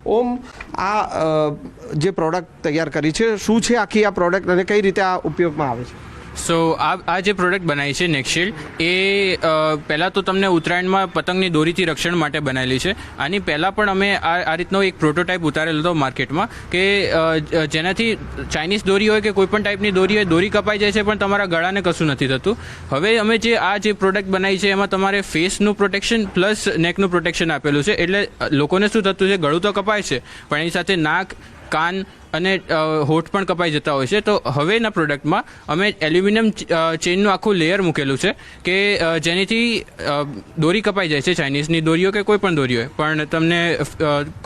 ઓમ, આ જે પ્રોડક્ટ તૈયાર કરી છે શું છે આખી આ પ્રોડક્ટ અને કઈ રીતે આ ઉપયોગમાં આવે છે? સો આ જે પ્રોડક્ટ બનાવી છે નેકશિલ્ડ એ પહેલાં તો તમને ઉત્તરાયણમાં પતંગની દોરીથી રક્ષણ માટે બનાવેલી છે. આની પહેલાં પણ અમે આ રીતનો એક પ્રોટોટાઇપ ઉતારેલો હતો માર્કેટમાં કે જેનાથી ચાઇનીઝ દોરી હોય કે કોઈપણ ટાઈપની દોરી હોય, દોરી કપાઈ જાય છે પણ તમારા ગળાને કશું નથી થતું. હવે અમે જે પ્રોડક્ટ બનાવી છે એમાં તમારે ફેસનું પ્રોટેક્શન પ્લસ નેકનું પ્રોટેક્શન આપેલું છે. એટલે લોકોને શું થતું છે, ગળું તો કપાય છે પણ એની સાથે નાક, કાન અને હોઠ પણ કપાઈ જતા હોય છે. તો હવેના પ્રોડક્ટમાં અમે એલ્યુમિનિયમ ચેઇનનું આખું લેયર મૂકેલું છે કે જેનાથી દોરી કપાઈ જાય છે, ચાઇનીઝની દોરીઓ કે કોઈ પણ દોરી હોય, પણ તમને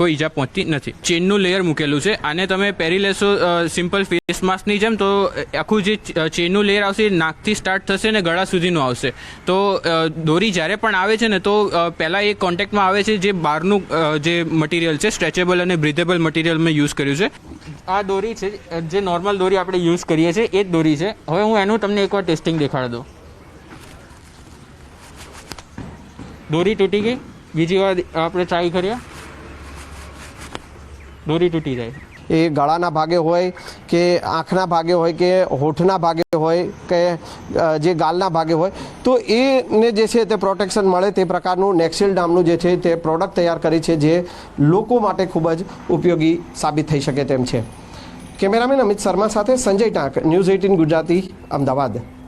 કોઈ ઈજા પહોંચતી નથી. ચેઇનનું લેયર મૂકેલું છે. આને તમે પહેરી લેશો સિમ્પલ ફેસ માસ્કની જેમ, તો આખું જે ચેઇનનું લેયર આવશે એ નાકથી સ્ટાર્ટ થશે ને ગળા સુધીનું આવશે. તો દોરી જ્યારે પણ આવે છે ને તો પહેલાં એ કોન્ટેક્ટમાં આવે છે જે બહારનું જે મટીરિયલ છે, સ્ટ્રેચેબલ અને બ્રીથેબલ મટીરિયલ મેં યુઝ કર્યું છે. આ દોરી છે જે નોર્મલ દોરી આપણે યુઝ કરીએ છીએ એ જ દોરી છે. હવે હું એનું તમને એકવાર ટેસ્ટિંગ દેખાડી દઉં. દોરી તૂટી ગઈ. બીજી વાર આપણે ટ્રાય કરીએ. દોરી તૂટી જાય. એ ગળાના ભાગે હોય કે આંખના ભાગે હોય કે હોઠના ભાગે હોય કે જે ગાલના ભાગે હોય, તો એને જે છે તે પ્રોટેક્શન મળે તે પ્રકારનું નેકશિલ્ડ નામનું જે છે તે પ્રોડક્ટ તૈયાર કરી છે જે લોકો માટે ખૂબ જ ઉપયોગી સાબિત થઈ શકે તેમ છે. કેમેરામેન અમિત શર્મા સાથે સંજય ટાંક, ન્યૂઝ 18 ગુજરાતી, અમદાવાદ.